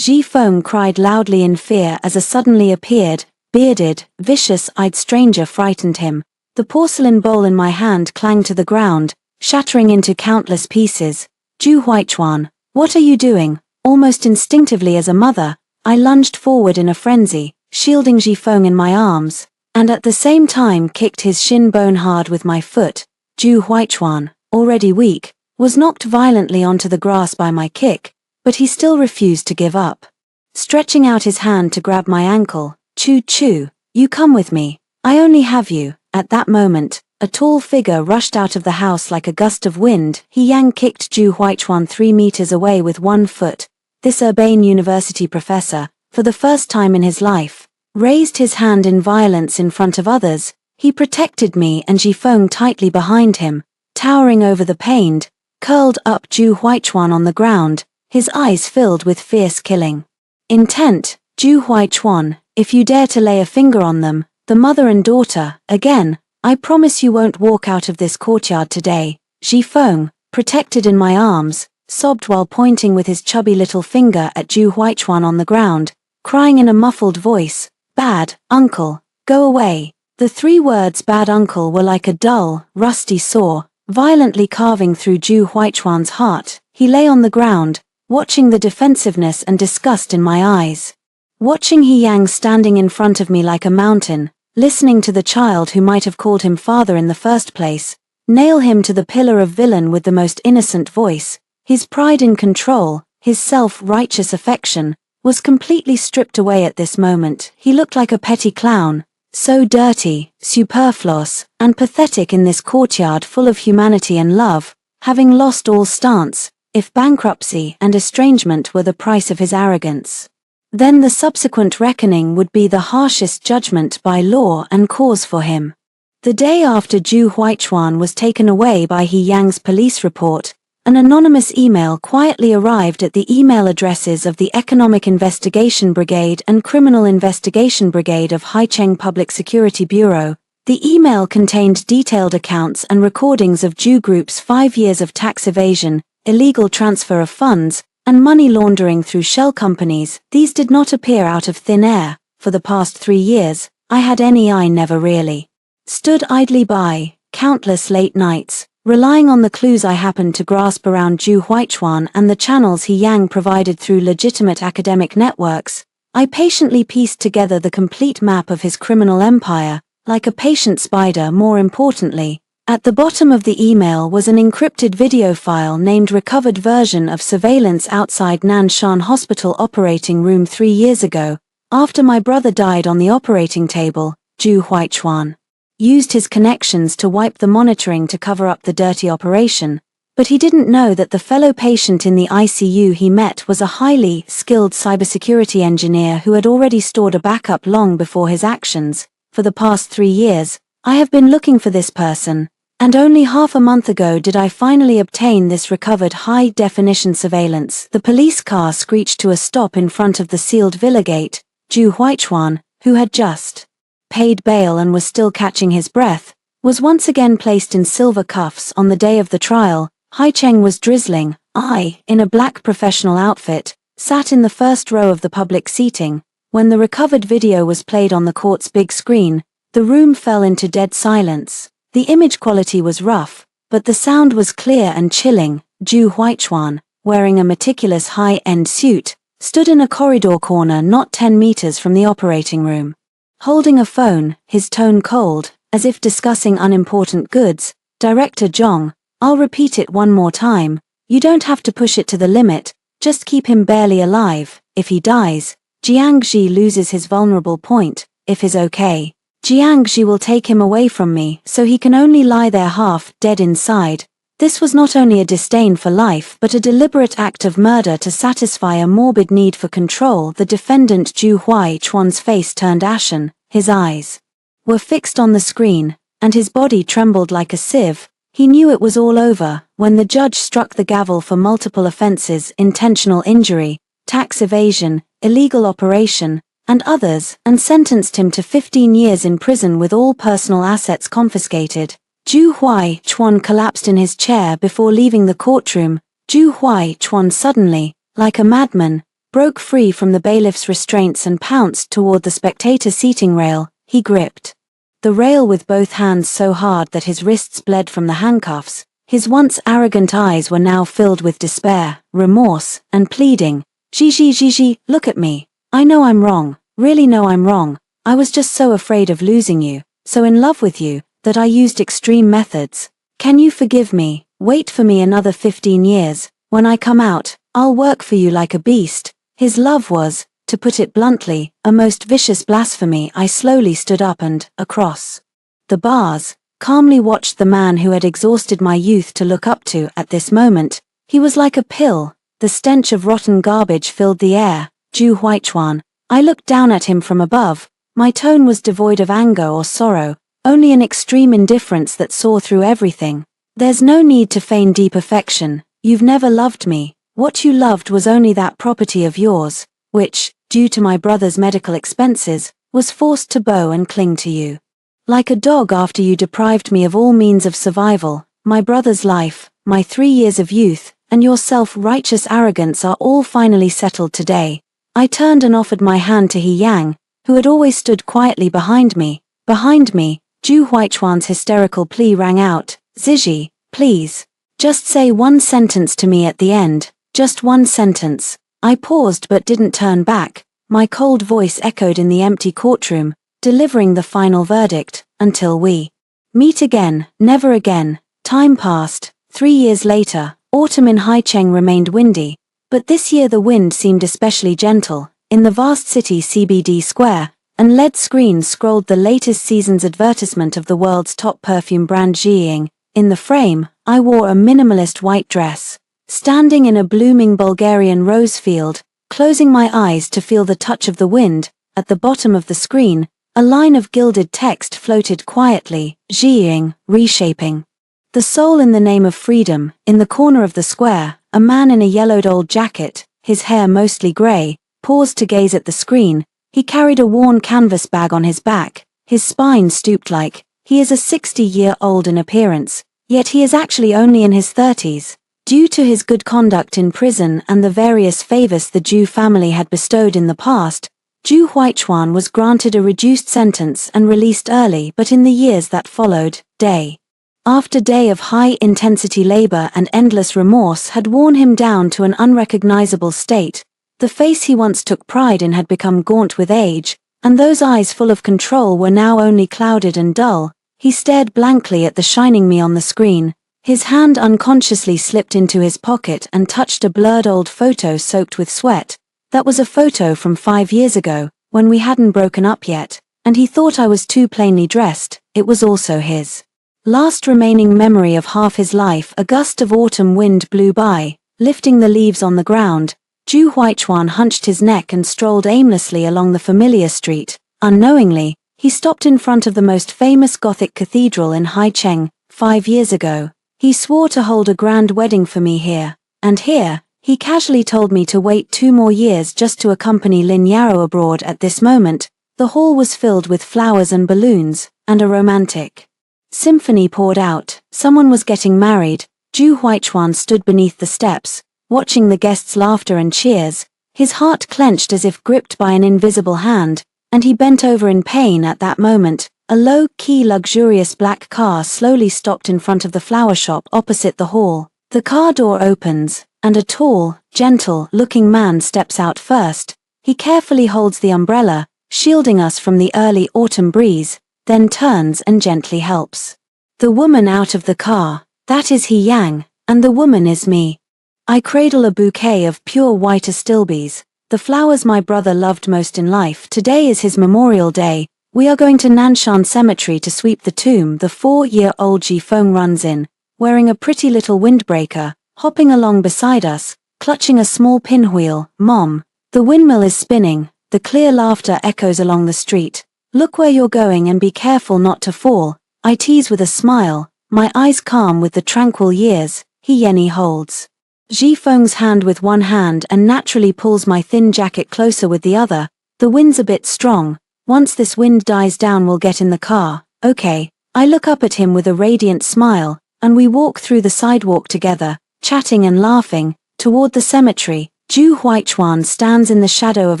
Jifeng cried loudly in fear as a suddenly appeared, bearded, vicious-eyed stranger frightened him. The porcelain bowl in my hand clanged to the ground, shattering into countless pieces. "Zhu Huaichuan, what are you doing?" Almost instinctively as a mother, I lunged forward in a frenzy, shielding Jifeng in my arms, and at the same time kicked his shin bone hard with my foot. Zhu Huaichuan, already weak, was knocked violently onto the grass by my kick, but he still refused to give up. Stretching out his hand to grab my ankle, "Chu, you come with me. I only have you." At that moment, a tall figure rushed out of the house like a gust of wind. He Yang kicked Zhu Huaichuan 3 meters away with one foot. This Urbane University professor, for the first time in his life, raised his hand in violence in front of others. He protected me and Jifeng tightly behind him, towering over the pained, curled up Zhu Huaichuan on the ground, his eyes filled with fierce killing intent. "Zhu Huaichuan, if you dare to lay a finger on them, the mother and daughter, again, I promise you won't walk out of this courtyard today." Jifeng, protected in my arms, sobbed while pointing with his chubby little finger at Zhu Huaichuan on the ground, crying in a muffled voice, "Bad uncle, go away." The 3 words "bad uncle" were like a dull, rusty saw, violently carving through Zhu Huaichuan's heart. He lay on the ground, watching the defensiveness and disgust in my eyes. Watching He Yang standing in front of me like a mountain, listening to the child who might have called him father in the first place, nail him to the pillar of villain with the most innocent voice. His pride in control, his self-righteous affection, was completely stripped away at this moment. He looked like a petty clown, so dirty, superfluous, and pathetic in this courtyard full of humanity and love, having lost all stance, if bankruptcy and estrangement were the price of his arrogance. Then the subsequent reckoning would be the harshest judgment by law and cause for him. The day after Zhu Huaichuan was taken away by He Yang's police report, an anonymous email quietly arrived at the email addresses of the Economic Investigation Brigade and Criminal Investigation Brigade of Haicheng Public Security Bureau. The email contained detailed accounts and recordings of Zhu Group's 5 years of tax evasion, illegal transfer of funds, and money laundering through shell companies. These did not appear out of thin air. For the past 3 years, I never really stood idly by, countless late nights, relying on the clues I happened to grasp around Zhu Huaichuan and the channels He Yang provided through legitimate academic networks. I patiently pieced together the complete map of his criminal empire, like a patient spider. More importantly, at the bottom of the email was an encrypted video file named Recovered Version of Surveillance Outside Nanshan Hospital Operating Room 3 years ago, after my brother died on the operating table. Zhu Huaichuan used his connections to wipe the monitoring to cover up the dirty operation, but he didn't know that the fellow patient in the ICU he met was a highly skilled cybersecurity engineer who had already stored a backup long before his actions. For the past 3 years, I have been looking for this person, and only half a month ago did I finally obtain this recovered high-definition surveillance. The police car screeched to a stop in front of the sealed villa gate. Zhu Huaichuan, who had just paid bail and was still catching his breath, was once again placed in silver cuffs. On the day of the trial, Haicheng was drizzling. I, in a black professional outfit, sat in the first row of the public seating. When the recovered video was played on the court's big screen, the room fell into dead silence. The image quality was rough, but the sound was clear and chilling. Zhu Huaichuan, wearing a meticulous high-end suit, stood in a corridor corner not 10 meters from the operating room. Holding a phone, his tone cold, as if discussing unimportant goods. "Director Zhong, I'll repeat it one more time. You don't have to push it to the limit, just keep him barely alive. If he dies, Jiangxi loses his vulnerable point. If he's okay, Jiangxi will take him away from me, so he can only lie there half dead inside. This was not only a disdain for life but a deliberate act of murder to satisfy a morbid need for control. The defendant Zhu Huaichuan's face turned ashen, his eyes were fixed on the screen, and his body trembled like a sieve. He knew it was all over when the judge struck the gavel for multiple offenses: intentional injury, tax evasion, illegal operation, and others, and sentenced him to 15 years in prison with all personal assets confiscated. Zhu Huaichuan collapsed in his chair before leaving the courtroom. Zhu Huaichuan suddenly, like a madman, broke free from the bailiff's restraints and pounced toward the spectator seating rail. He gripped the rail with both hands so hard that his wrists bled from the handcuffs. His once arrogant eyes were now filled with despair, remorse, and pleading. Gigi, look at me. I know I'm wrong, really know I'm wrong. I was just so afraid of losing you, so in love with you, that I used extreme methods. Can you forgive me? Wait for me another 15 years. When I come out, I'll work for you like a beast. His love was, to put it bluntly, a most vicious blasphemy. I slowly stood up and, across the bars, calmly watched the man who had exhausted my youth to look up to. At this moment, he was like a pill. The stench of rotten garbage filled the air. Zhu Huaichuan. I looked down at him from above. My tone was devoid of anger or sorrow, only an extreme indifference that saw through everything. There's no need to feign deep affection. You've never loved me. What you loved was only that property of yours, which, due to my brother's medical expenses, was forced to bow and cling to you. Like a dog after you deprived me of all means of survival. My brother's life, my 3 years of youth, and your self-righteous arrogance are all finally settled today. I turned and offered my hand to He Yang, who had always stood quietly behind me. Behind me, Zhu Huaichuan's hysterical plea rang out. Ziji, please. Just say one sentence to me at the end, just one sentence. I paused but didn't turn back. My cold voice echoed in the empty courtroom, delivering the final verdict: until we meet again, never again. Time passed. 3 years later, autumn in Haicheng remained windy, but this year the wind seemed especially gentle. In the vast city CBD square, and LED screens scrolled the latest season's advertisement of the world's top perfume brand Ziying. In the frame, I wore a minimalist white dress, standing in a blooming Bulgarian rose field, closing my eyes to feel the touch of the wind. At the bottom of the screen, a line of gilded text floated quietly: Ziying, reshaping the soul in the name of freedom. In the corner of the square, a man in a yellowed old jacket, his hair mostly grey, paused to gaze at the screen. He carried a worn canvas bag on his back, his spine stooped like he is a 60-year-old in appearance, yet he is actually only in his 30s. Due to his good conduct in prison and the various favors the Zhu family had bestowed in the past, Zhu Huaichuan was granted a reduced sentence and released early. But in the years that followed, day after day of high-intensity labor and endless remorse had worn him down to an unrecognizable state. The face he once took pride in had become gaunt with age, and those eyes full of control were now only clouded and dull. He stared blankly at the shining me on the screen. His hand unconsciously slipped into his pocket and touched a blurred old photo soaked with sweat. That was a photo from 5 years ago, when we hadn't broken up yet, and he thought I was too plainly dressed. It was also his last remaining memory of half his life. A gust of autumn wind blew by, lifting the leaves on the ground. Zhu Huaichuan hunched his neck and strolled aimlessly along the familiar street. Unknowingly, he stopped in front of the most famous Gothic cathedral in Haicheng. 5 years ago, he swore to hold a grand wedding for me here, and here, he casually told me to wait 2 more years just to accompany Lin Yaro abroad. At this moment, the hall was filled with flowers and balloons, and a romantic symphony poured out. Someone was getting married. Zhu Huaichuan stood beneath the steps, watching the guests' laughter and cheers. His heart clenched as if gripped by an invisible hand, and he bent over in pain. At that moment, a low-key luxurious black car slowly stopped in front of the flower shop opposite the hall. The car door opens, and a tall, gentle-looking man steps out first. He carefully holds the umbrella, shielding us from the early autumn breeze, then turns and gently helps the woman out of the car. That is He Yang, and the woman is me. I cradle a bouquet of pure white astilbes, the flowers my brother loved most in life. Today is his memorial day. We are going to Nanshan Cemetery to sweep the tomb. The 4-year-old Ji-Feng runs in, wearing a pretty little windbreaker, hopping along beside us, clutching a small pinwheel. Mom, the windmill is spinning. The clear laughter echoes along the street. Look where you're going and be careful not to fall, I tease with a smile, my eyes calm with the tranquil years Yenny holds. Ji-Feng's hand with one hand and naturally pulls my thin jacket closer with the other. The wind's a bit strong. Once this wind dies down we'll get in the car. Okay. I look up at him with a radiant smile, and we walk through the sidewalk together, chatting and laughing, toward the cemetery. Zhu Huichuan stands in the shadow of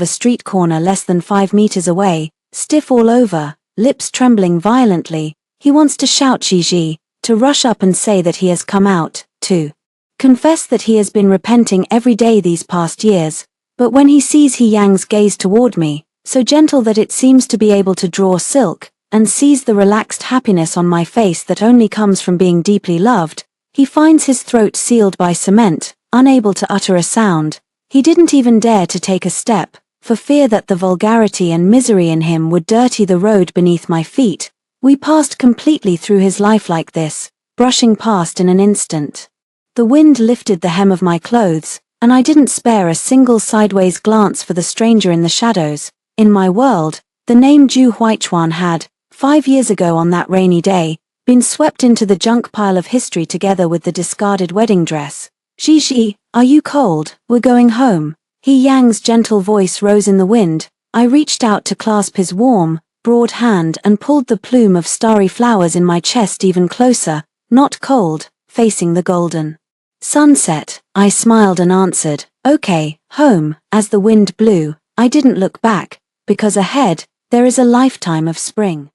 a street corner less than 5 meters away, stiff all over, lips trembling violently. He wants to shout Gigi, to rush up and say that he has come out, to confess that he has been repenting every day these past years, but when he sees He Yang's gaze toward me, so gentle that it seems to be able to draw silk, and sees the relaxed happiness on my face that only comes from being deeply loved, he finds his throat sealed by cement, unable to utter a sound. He didn't even dare to take a step, for fear that the vulgarity and misery in him would dirty the road beneath my feet. We passed completely through his life like this, brushing past in an instant. The wind lifted the hem of my clothes, and I didn't spare a single sideways glance for the stranger in the shadows. In my world, the name Zhu Huichuan had, 5 years ago on that rainy day, been swept into the junk pile of history together with the discarded wedding dress. Gigi, are you cold? We're going home. He Yang's gentle voice rose in the wind. I reached out to clasp his warm, broad hand and pulled the plume of starry flowers in my chest even closer. Not cold, facing the golden sunset. I smiled and answered, okay, home. As the wind blew, I didn't look back, because ahead, there is a lifetime of spring.